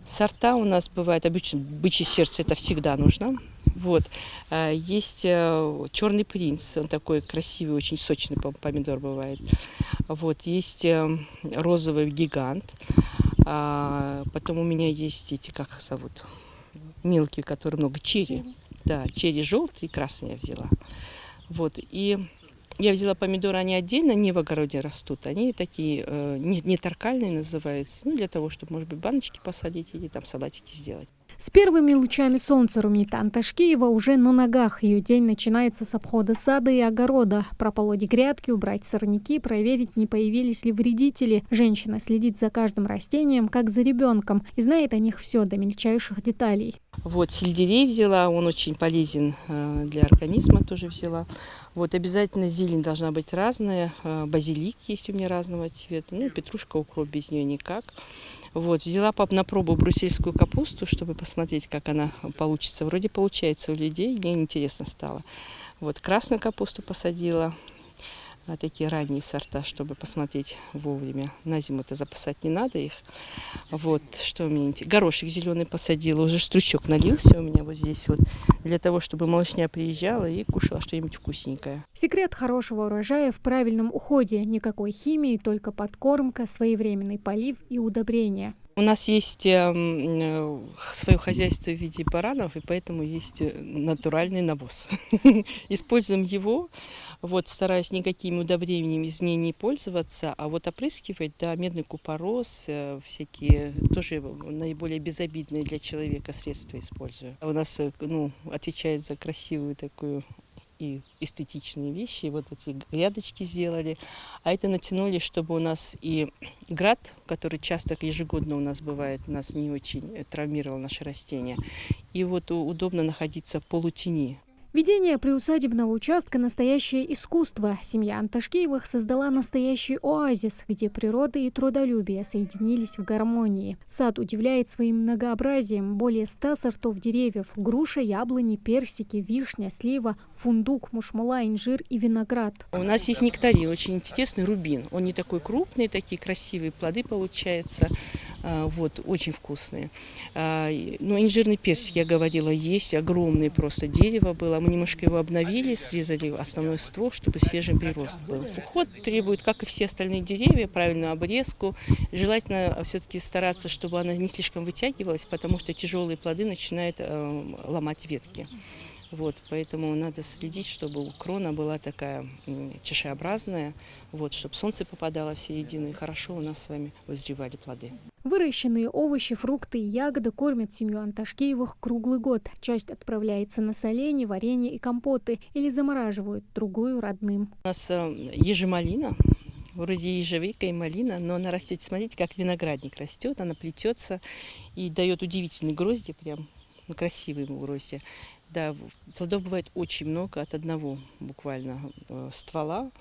Сорта у нас бывает обычно бычье сердце, это всегда нужно. Вот. Есть черный принц, он такой красивый, очень сочный помидор бывает. Вот. Есть розовый гигант. Потом у меня есть эти, как их зовут, мелкие, которые много черри. Да, черри желтый и красный я взяла. Вот. И я взяла помидоры, они отдельно, не в огороде растут. Они такие не торкальные называются, ну, для того, чтобы, может быть, баночки посадить или там салатики сделать. С первыми лучами солнца Румита Анташкиева уже на ногах. Ее день начинается с обхода сада и огорода. Прополоть грядки, убрать сорняки, проверить, не появились ли вредители. Женщина следит за каждым растением, как за ребенком, и знает о них все до мельчайших деталей. Вот сельдерей взяла, он очень полезен для организма, тоже взяла. Вот обязательно зелень должна быть разная. Базилик есть у меня разного цвета. Ну, петрушка, укроп, без нее никак. Вот, взяла на пробу брюссельскую капусту, чтобы посмотреть, как она получится. Вроде получается у людей, мне интересно стало. Вот, красную капусту посадила, такие ранние сорта, чтобы посмотреть вовремя. На зиму-то запасать не надо их. Вот, что у меня интересно. Горошек зеленый посадила, уже стручок налился у меня вот здесь вот, для того, чтобы малышня приезжала и кушала что-нибудь вкусненькое. Секрет хорошего урожая в правильном уходе. Никакой химии, только подкормка, своевременный полив и удобрения. У нас есть свое хозяйство в виде баранов, и поэтому есть натуральный навоз. Используем его. Вот, стараюсь никакими удобрениями из нее не пользоваться, а вот опрыскивать, да, медный купорос, всякие тоже наиболее безобидные для человека средства использую. У нас, отвечает за красивую такую и эстетичные вещи. Вот эти грядочки сделали. А это натянули, чтобы у нас и град, который часто ежегодно у нас бывает, нас не очень травмировал наши растения. И вот удобно находиться в полутени. Ведение приусадебного участка – настоящее искусство. Семья Анташкиевых создала настоящий оазис, где природа и трудолюбие соединились в гармонии. Сад удивляет своим многообразием. Более 100 сортов деревьев – груша, яблони, персики, вишня, слива, фундук, мушмула, инжир и виноград. У нас есть нектарин, очень интересный, рубин. Он не такой крупный, такие красивые плоды получаются. Вот, очень вкусные. Но инжирный персик, я говорила, есть. Огромное просто дерево было. Мы немножко его обновили, срезали основной ствол, чтобы свежий прирост был. Уход требует, как и все остальные деревья, правильную обрезку. Желательно все-таки стараться, чтобы она не слишком вытягивалась, потому что тяжелые плоды начинают ломать ветки. Вот, поэтому надо следить, чтобы крона была такая чашеобразная, вот, чтобы солнце попадало в середину, и хорошо у нас с вами вызревали плоды. Выращенные овощи, фрукты и ягоды кормят семью Анташкиевых круглый год. Часть отправляется на соленье, варенье и компоты или замораживают, другую родным. У нас ежемалина, вроде ежевика и малина, но она растет, смотрите, как виноградник растет, она плетется и дает удивительные грозди, прям красивые грозди. Да, плодов бывает очень много, от одного буквально ствола.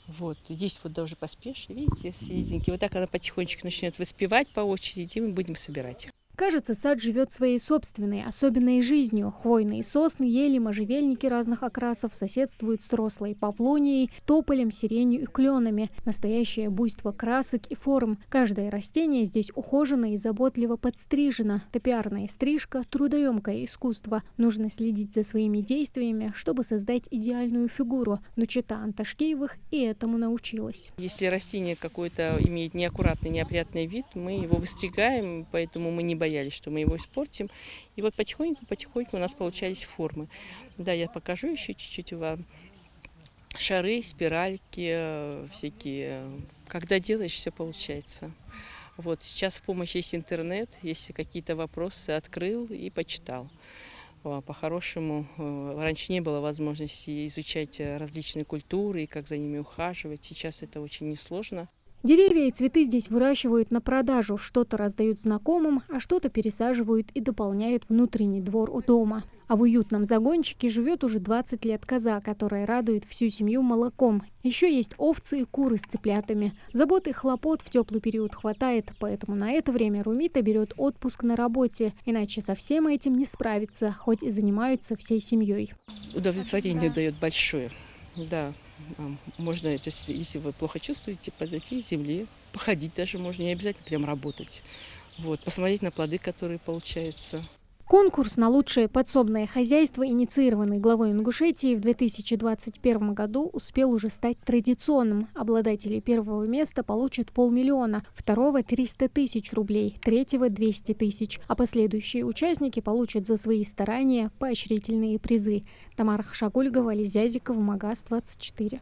Вот, есть вот даже поспешно, видите, в серединке. Вот так она потихонечку начнет выспевать по очереди, и мы будем собирать их. Кажется, сад живет своей собственной, особенной жизнью. Хвойные сосны, ели, можжевельники разных окрасов соседствуют с рослой павлонией, тополем, сиренью и кленами. Настоящее буйство красок и форм. Каждое растение здесь ухожено и заботливо подстрижено. Топиарная стрижка – трудоемкое искусство. Нужно следить за своими действиями, чтобы создать идеальную фигуру. Но чета Анташкиевых и этому научилась. Если растение какое-то имеет неаккуратный, неопрятный вид, мы его выстригаем, поэтому мы не боялись, что мы его испортим. И вот потихоньку у нас получались формы. Да, я покажу еще чуть-чуть вам. Шары, спиральки, всякие. Когда делаешь, все получается. Вот сейчас в помощь есть интернет. Если какие-то вопросы, открыл и почитал. По-хорошему, раньше не было возможности изучать различные культуры и как за ними ухаживать. Сейчас это очень несложно. Деревья и цветы здесь выращивают на продажу. Что-то раздают знакомым, а что-то пересаживают и дополняют внутренний двор у дома. А в уютном загончике живет уже 20 лет коза, которая радует всю семью молоком. Еще есть овцы и куры с цыплятами. Забот и хлопот в теплый период хватает, поэтому на это время Румита берет отпуск на работе. Иначе со всем этим не справится, хоть и занимаются всей семьей. Удовлетворение дает большое. Да, можно это, если вы плохо чувствуете, подойти к земле, походить даже можно, не обязательно прям работать. Вот, посмотреть на плоды, которые получаются. Конкурс на лучшее подсобное хозяйство, инициированный главой Ингушетии в 2021 году, успел уже стать традиционным. Обладатели первого места получат 500 000, второго – 300 000 рублей, третьего – 200 000, а последующие участники получат за свои старания поощрительные призы. Тамара Хашагульгова, Али Зязиков, Магаз 24.